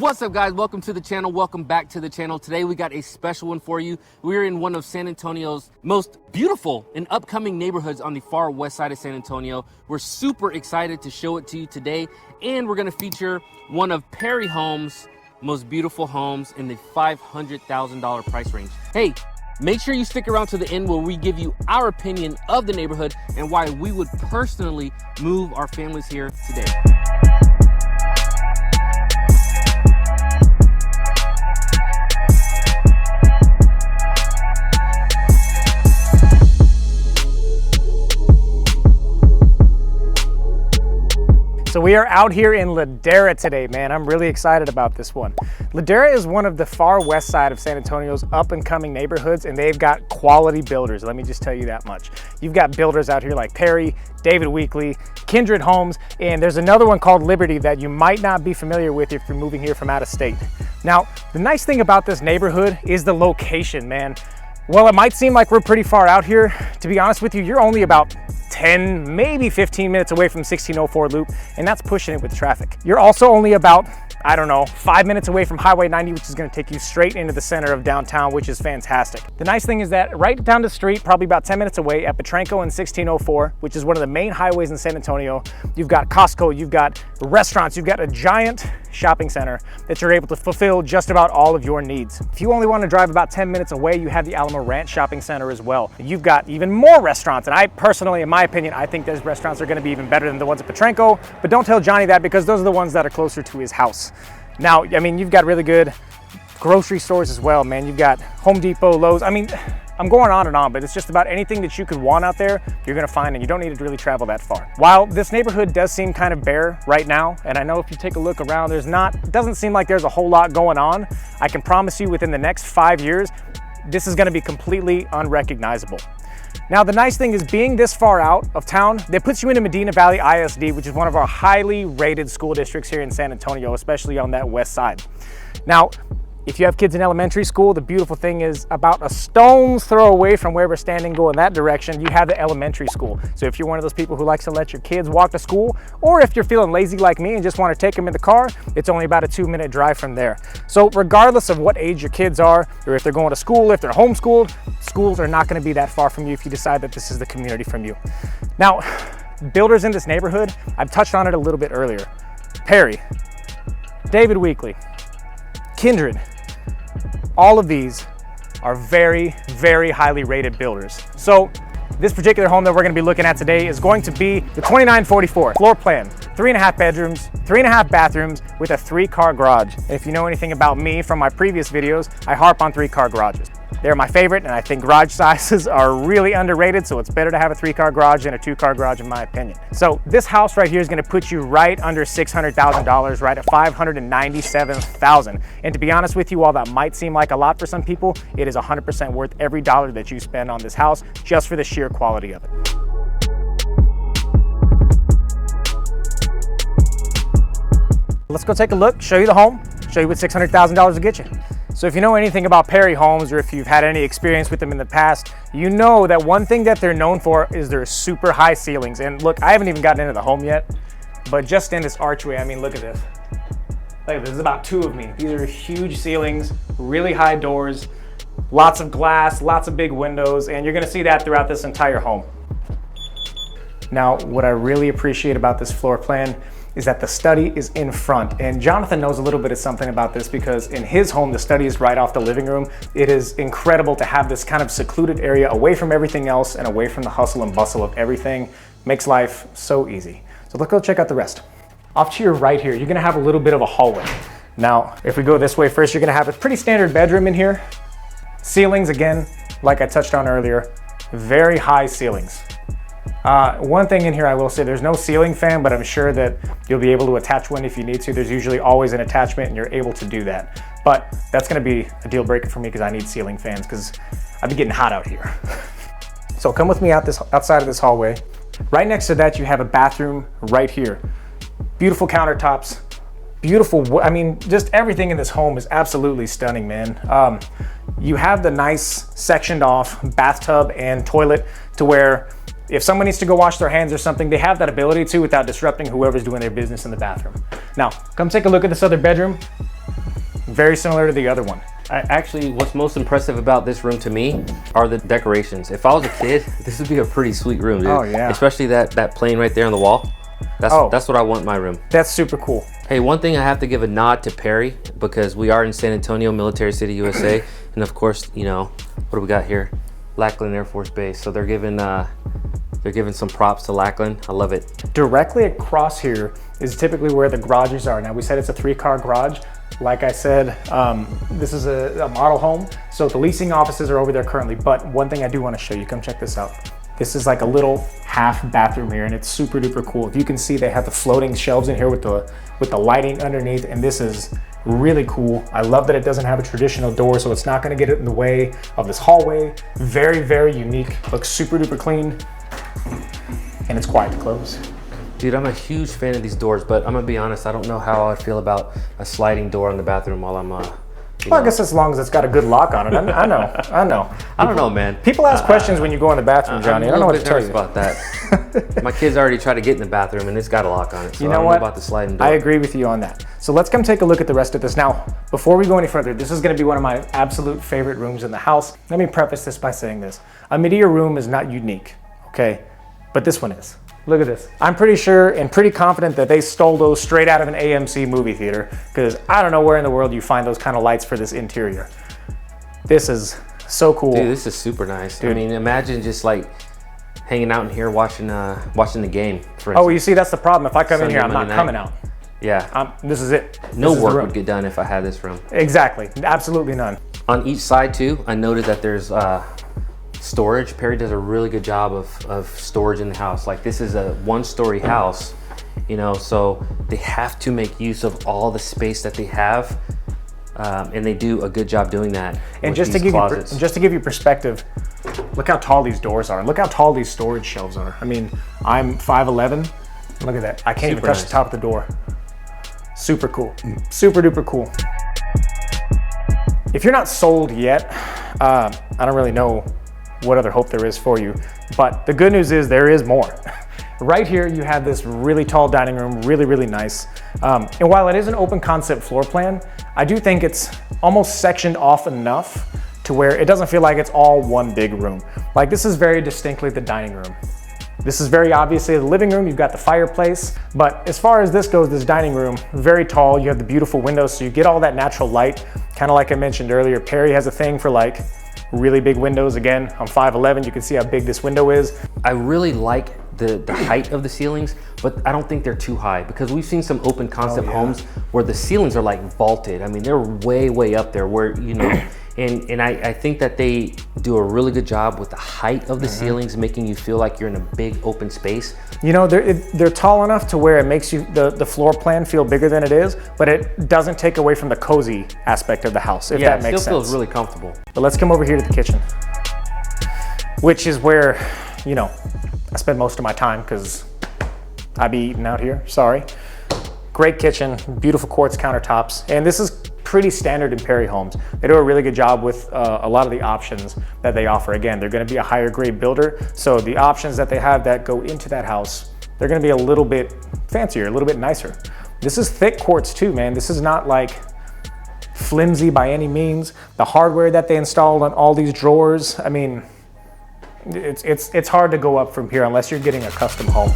What's up, guys? Welcome to the channel. Welcome back to the channel. Today we got a special one for you. We're in one of San Antonio's most beautiful and upcoming neighborhoods on the far west side of San Antonio. We're super excited to show it to you today, and we're going to feature one of Perry Homes' most beautiful homes in the $500,000 price range. Hey, make sure you stick around to the end where we give you our opinion of the neighborhood and why we would personally move our families here today. So we are out here in Ladera today, man. I'm really excited about this one. Ladera is one of the far west side of San Antonio's up and coming neighborhoods, and they've got quality builders. Let me just tell you that much. You've got builders out here like Perry, David Weekley, Kindred Homes, and there's another one called Liberty that you might not be familiar with if you're moving here from out of state. Now, the nice thing about this neighborhood is the location, man. Well, it might seem like we're pretty far out here. To be honest with you, you're only about 10, maybe 15 minutes away from 1604 Loop, and that's pushing it with traffic. You're also only about, I don't know, 5 minutes away from Highway 90, which is gonna take you straight into the center of downtown, which is fantastic. The nice thing is that right down the street, probably about 10 minutes away at tranquil and 1604, which is one of the main highways in San Antonio, you've got Costco, you've got restaurants, you've got a giant shopping center that you're able to fulfill just about all of your needs. If you only want to drive about 10 minutes away, you have the Alamo Ranch Shopping Center as well. You've got even more restaurants, and I personally, in my opinion, I think those restaurants are going to be even better than the ones at Tranquil, but don't tell Johnny that because those are the ones that are closer to his house. Now, I mean, you've got really good grocery stores as well, man. You've got Home Depot, Lowe's. I mean, I'm going on, but it's just about anything that you could want out there, you're gonna find, and you don't need to really travel that far. While this neighborhood does seem kind of bare right now, and I know if you take a look around, it doesn't seem like there's a whole lot going on. I can promise you within the next 5 years, this is gonna be completely unrecognizable. Now, the nice thing is being this far out of town, that puts you into Medina Valley ISD, which is one of our highly rated school districts here in San Antonio, especially on that west side. Now, if you have kids in elementary school, the beautiful thing is about a stone's throw away from where we're standing going that direction, you have the elementary school. So if you're one of those people who likes to let your kids walk to school, or if you're feeling lazy like me and just want to take them in the car, it's only about a 2-minute drive from there. So regardless of what age your kids are, or if they're going to school, if they're homeschooled, schools are not going to be that far from you if you decide that this is the community from you. Now, builders in this neighborhood, I've touched on it a little bit earlier. Perry, David Weekley, Kindred, all of these are very, very highly rated builders. So this particular home that we're going to be looking at today is going to be the 2944 floor plan, 3.5 bedrooms, 3.5 bathrooms with a 3-car garage. And if you know anything about me from my previous videos, I harp on 3-car garages. They're my favorite, and I think garage sizes are really underrated, so it's better to have a 3-car garage than a 2-car garage in my opinion. So this house right here is gonna put you right under $600,000, right at $597,000. And to be honest with you, while that might seem like a lot for some people, it is 100% worth every dollar that you spend on this house just for the sheer quality of it. Let's go take a look, show you the home, show you what $600,000 will get you. So if you know anything about Perry Homes, or if you've had any experience with them in the past, you know that one thing that they're known for is their super high ceilings. And look, I haven't even gotten into the home yet, but just in this archway, I mean, look at this. Look at this, there's about 2 of me. These are huge ceilings, really high doors, lots of glass, lots of big windows, and you're gonna see that throughout this entire home. Now, what I really appreciate about this floor plan is that the study is in front. And Jonathan knows a little bit of something about this because in his home, the study is right off the living room. It is incredible to have this kind of secluded area away from everything else and away from the hustle and bustle of everything. Makes life so easy. So let's go check out the rest. Off to your right here, you're gonna have a little bit of a hallway. Now, if we go this way first, you're gonna have a pretty standard bedroom in here. Ceilings, again, like I touched on earlier, very high ceilings. One thing in here I will say, there's no ceiling fan, but I'm sure that you'll be able to attach one if you need to. There's usually always an attachment and you're able to do that. But that's gonna be a deal breaker for me because I need ceiling fans because I've been getting hot out here. So come with me outside of this hallway. Right next to that, you have a bathroom right here. Beautiful countertops, beautiful, I mean, just everything in this home is absolutely stunning, man. You have the nice sectioned off bathtub and toilet to where if someone needs to go wash their hands or something, they have that ability to without disrupting whoever's doing their business in the bathroom. Now, come take a look at this other bedroom. Very similar to the other one. Actually, what's most impressive about this room to me are the decorations. If I was a kid, this would be a pretty sweet room, dude. Oh, yeah. Especially that plane right there on the wall. That's what I want in my room. That's super cool. Hey, one thing I have to give a nod to Perry, because we are in San Antonio, Military City, USA. And of course, you know, what do we got here? Lackland Air Force Base. So they're giving some props to Lackland. I love it. Directly across here is typically where the garages are. Now, we said it's a 3-car garage. Like I said, this is a model home, so the leasing offices are over there currently. But one thing I do want to show you, come check this out. This is like a little half bathroom here, and it's super duper cool. If you can see, they have the floating shelves in here with the lighting underneath, and this is really cool. I love that it doesn't have a traditional door, so it's not going to get in the way of this hallway. Very, very unique. Looks super duper clean, and it's quiet to close. Dude, I'm a huge fan of these doors, but I'm gonna be honest, I don't know how I feel about a sliding door in the bathroom while I'm well, I guess as long as it's got a good lock on it. I know. I don't know, man. People ask questions when you go in the bathroom, Johnny. I don't know what to tell you about that. My kids already tried to get in the bathroom and it's got a lock on it. So you know I don't what? know about the sliding door. I agree with you on that. So let's come take a look at the rest of this. Now, before we go any further, this is gonna be one of my absolute favorite rooms in the house. Let me preface this by saying this. A mid-tier room is not unique, okay? But this one is. Look at this. I'm pretty sure and pretty confident that they stole those straight out of an AMC movie theater, because I don't know where in the world you find those kind of lights for this interior. This is so cool. Dude, this is super nice. Dude. I mean, imagine just like hanging out in here watching the game, for instance. Oh, you see, that's the problem. If I come in here, I'm not Monday coming night. out. Yeah. This is it. No This is the work room. would get done if I had this room. Exactly. Absolutely none. On each side too, I noted that there's storage. Perry does a really good job of storage in the house. Like, this is a 1-story house, you know, so they have to make use of all the space that they have, and they do a good job doing that. And just to give you perspective, look how tall these doors are. Look how tall these storage shelves are. I mean, I'm 5'11". Look at that. I can't even touch the top of the door. Super cool. Super duper cool. If you're not sold yet, I don't really know what other hope there is for you, but the good news is there is more. Right here, you have this really tall dining room, really, really nice. And while it is an open concept floor plan, I do think it's almost sectioned off enough to where it doesn't feel like it's all one big room. Like, this is very distinctly the dining room. This is very obviously the living room. You've got the fireplace, but as far as this goes, this dining room, very tall. You have the beautiful windows, so you get all that natural light. Kind of like I mentioned earlier, Perry has a thing for like really big windows. Again, I'm 5'11", you can see how big this window is. I really like the height of the ceilings, but I don't think they're too high, because we've seen some open concept homes where the ceilings are like vaulted. I mean, they're way up there where, you know, and I think that they do a really good job with the height of the ceilings, making you feel like you're in a big open space. You know, they're tall enough to where it makes you the floor plan feel bigger than it is, but it doesn't take away from the cozy aspect of the house, if that makes sense. It still feels really comfortable. But let's come over here to the kitchen, which is where, you know, I spend most of my time, because I be eating out here, sorry. Great kitchen, beautiful quartz countertops, and this is pretty standard in Perry homes. They do a really good job with a lot of the options that they offer. Again, they're gonna be a higher grade builder, so the options that they have that go into that house, they're gonna be a little bit fancier, a little bit nicer. This is thick quartz too, man. This is not like flimsy by any means. The hardware that they installed on all these drawers, I mean, it's hard to go up from here unless you're getting a custom home.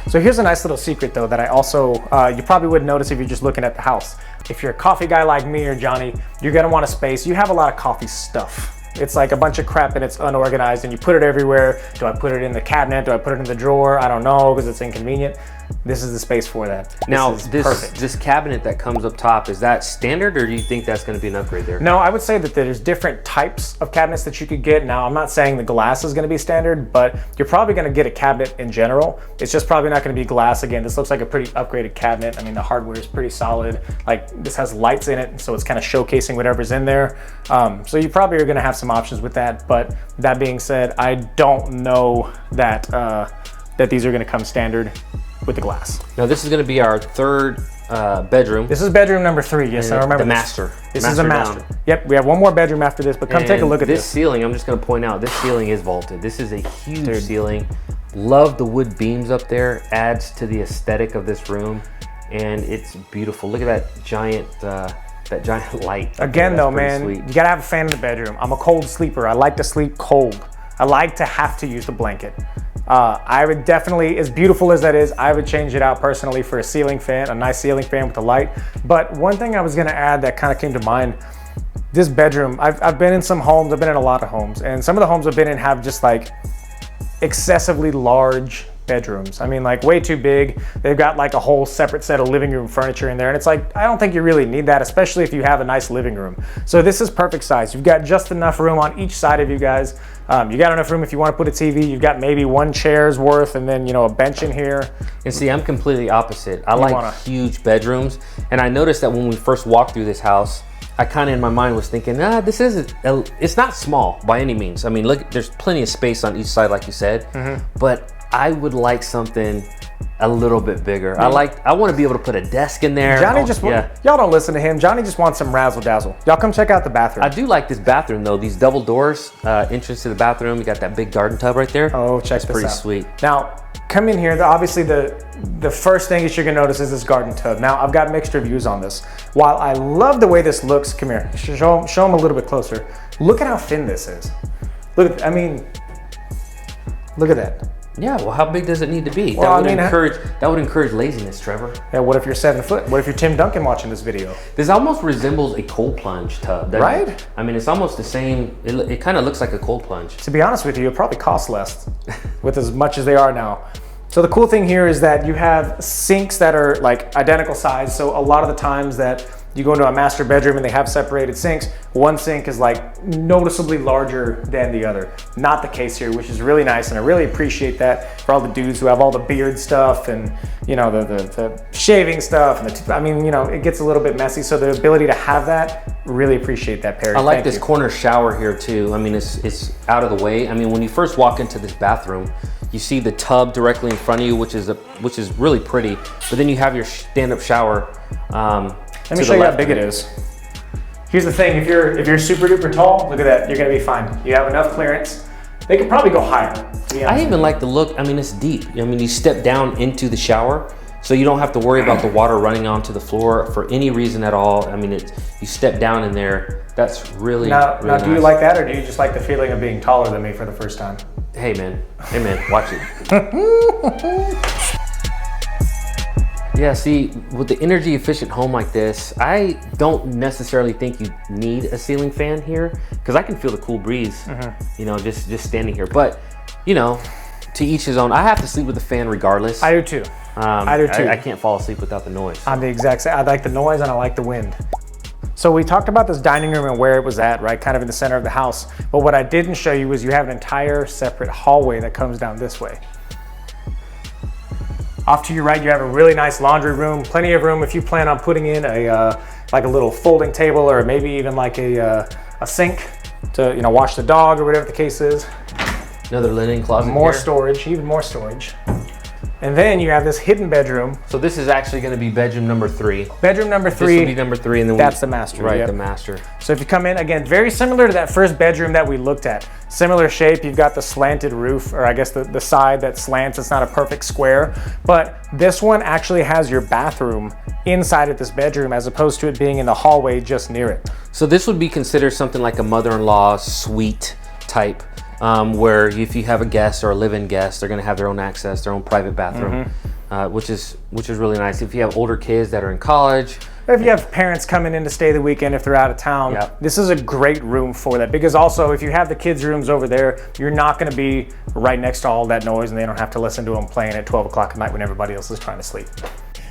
So here's a nice little secret though that I also, you probably wouldn't notice if you're just looking at the house. If you're a coffee guy like me or Johnny, you're gonna want a space. You have a lot of coffee stuff. It's like a bunch of crap and it's unorganized and you put it everywhere. Do I put it in the cabinet? Do I put it in the drawer? I don't know, because it's inconvenient. This is the space for that. Now, Perfect. this cabinet that comes up top, is that standard, or do you think that's going to be an upgrade there? No, I would say that there's different types of cabinets that you could get. Now, I'm not saying the glass is going to be standard, but you're probably going to get a cabinet in general. It's just probably not going to be glass. Again, this looks like a pretty upgraded cabinet. I mean, the hardware is pretty solid. Like, this has lights in it, so it's kind of showcasing whatever's in there. So you probably are going to have some options with that. But that being said, I don't know that that these are going to come standard with the glass. Now, this is going to be our third bedroom. This is bedroom number 3. Yes, I remember the master. This is a master. Yep, we have one more bedroom after this, but come take a look at this. This ceiling, I'm just going to point out, this ceiling is vaulted. This is a huge ceiling. Love the wood beams up there. Adds to the aesthetic of this room. and it's beautiful. Look at that giant light. Again though, man, sweet. you gotta have a fan in the bedroom. I'm a cold sleeper. I like to sleep cold. I like to have to use the blanket. I would definitely, as beautiful as that is, I would change it out personally for a ceiling fan, a nice ceiling fan with a light. But one thing I was gonna add that kind of came to mind, this bedroom, I've been in some homes, I've been in a lot of homes, and some of the homes I've been in have just like excessively large bedrooms. I mean, like way too big. They've got like a whole separate set of living room furniture in there. And it's like, I don't think you really need that, especially if you have a nice living room. So this is perfect size. You've got just enough room on each side of you guys. You got enough room if you want to put a TV. You've got maybe one chair's worth and then, you know, a bench in here. And see, I'm completely opposite. I like huge bedrooms. And I noticed that when we first walked through this house, I kind of in my mind was thinking, this isn't, it's not small by any means. I mean, look, there's plenty of space on each side, like you said, but I would like something a little bit bigger. I want to be able to put a desk in there. Johnny y'all don't listen to him. Johnny just wants some razzle dazzle. Y'all come check out the bathroom. I do like this bathroom though. These double doors, entrance to the bathroom. You got that big garden tub right there. Oh, check this out. Pretty sweet. Now, come in here. Obviously, the first thing that you're gonna notice is this garden tub. Now, I've got mixed reviews on this. While I love the way this looks, come here, show them a little bit closer. Look at how thin this is. Look at that. Yeah, well, how big does it need to be? Well, that would encourage laziness, Trevor. Yeah, what if you're 7 foot? What if you're Tim Duncan watching this video? This almost resembles a cold plunge tub, right? It? I mean, it's almost the same. It kind of looks like a cold plunge. To be honest with you, it probably costs less with as much as they are now. So the cool thing here is that you have sinks that are like identical size. So a lot of the times that you go into a master bedroom and they have separated sinks, one sink is like noticeably larger than the other. Not the case here, which is really nice, and I really appreciate that for all the dudes who have all the beard stuff and, you know, the shaving stuff and I mean, you know, it gets a little bit messy, so the ability to have that, really appreciate that, Perry. I like this corner shower here too. I mean, it's out of the way. I mean, when you first walk into this bathroom, you see the tub directly in front of you, which is really pretty, but then you have your stand-up shower. Let me show you how big it is. Here's the thing, if you're super duper tall, look at that, you're gonna be fine. You have enough clearance. They could probably go higher, to be honest. I even like the look, I mean, it's deep. I mean, you step down into the shower, so you don't have to worry about the water running onto the floor for any reason at all. I mean, you step down in there, that's really Now, nice. Do you like that, or do you just like the feeling of being taller than me for the first time? Hey man, watch it. Yeah, see, with the energy efficient home like this, I don't necessarily think you need a ceiling fan here, because I can feel the cool breeze, you know, just standing here. But, you know, to each his own. I have to sleep with the fan regardless. I do too. I do too. I can't fall asleep without the noise. I'm the exact same. I like the noise and I like the wind. So we talked about this dining room and where it was at, right? Kind of in the center of the house. But what I didn't show you was you have an entire separate hallway that comes down this way. Off to your right, you have a really nice laundry room, plenty of room if you plan on putting in like a little folding table, or maybe even like a sink to, you know, wash the dog or whatever the case is. Another linen closet. More here. storage, even more storage. And then you have this hidden bedroom. So this is actually going to be bedroom number 3. Bedroom number 3. This will be number 3, and then that's the master. Right, yep. the master. So if you come in, again, very similar to that first bedroom that we looked at. Similar shape, you've got the slanted roof, or I guess the side that slants. It's not a perfect square, but this one actually has your bathroom inside of this bedroom as opposed to it being in the hallway just near it. So this would be considered something like a mother-in-law suite type. Where if you have a guest or a live-in guest, they're going to have their own access, their own private bathroom, which is really nice. If you have older kids that are in college, or if you have parents coming in to stay the weekend if they're out of town, this is a great room for that. Because also, if you have the kids' rooms over there, you're not going to be right next to all that noise, and they don't have to listen to them playing at 12 o'clock at night when everybody else is trying to sleep.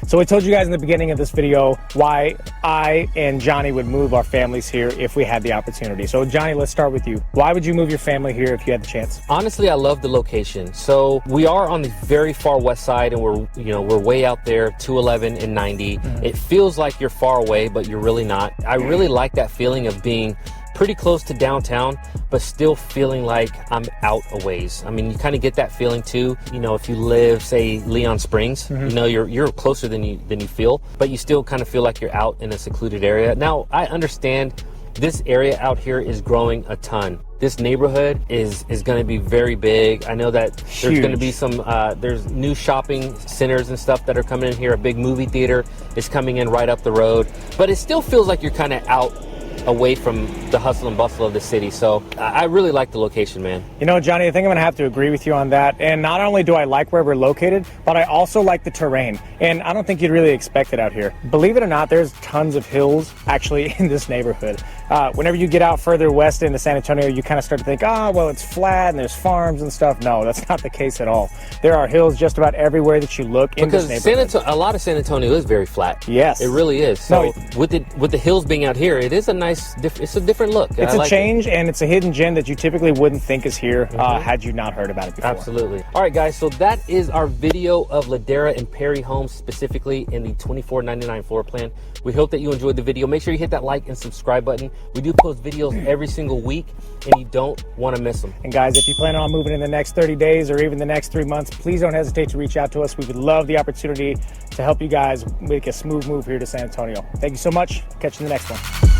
So I told you guys in the beginning of this video why I and Johnny would move our families here if we had the opportunity. So Johnny, let's start with you. Why would you move your family here if you had the chance? Honestly, I love the location. So we are on the very far west side, and we're way out there, 211 and 90. It feels like you're far away, but you're really not. I really like that feeling of being pretty close to downtown, but still feeling like I'm out a ways. I mean, you kind of get that feeling too. You know, if you live, say, Leon Springs, you know, you're closer than you feel, but you still kind of feel like you're out in a secluded area. Now, I understand this area out here is growing a ton. this neighborhood is going to be very big. I know that there's going to be some, there's new shopping centers and stuff that are coming in here. A big movie theater is coming in right up the road, but it still feels like you're kind of out away from the hustle and bustle of the city. So I really like the location, man. You know, Johnny, I think I'm gonna have to agree with you on that. And not only do I like where we're located, but I also like the terrain. And I don't think you'd really expect it out here. Believe it or not, there's tons of hills actually in this neighborhood. Whenever you get out further west into San Antonio, you kind of start to think, oh, well, it's flat and there's farms and stuff. No, that's not the case at all. There are hills just about everywhere that you look in this neighborhood. A lot of San Antonio is very flat. Yes. It really is. So with the hills being out here, it is a nice, it's a different look. It's a change, and it's a hidden gem that you typically wouldn't think is here had you not heard about it before. Absolutely. All right, guys, so that is our video of Ladera and Perry homes, specifically in the $24.99 floor plan. We hope that you enjoyed the video. Make sure you hit that like and subscribe button. We do post videos every single week, and you don't want to miss them. And guys, if you plan on moving in the next 30 days or even the next 3 months, please don't hesitate to reach out to us. We would love the opportunity to help you guys make a smooth move here to San Antonio. Thank you so much. Catch you in the next one.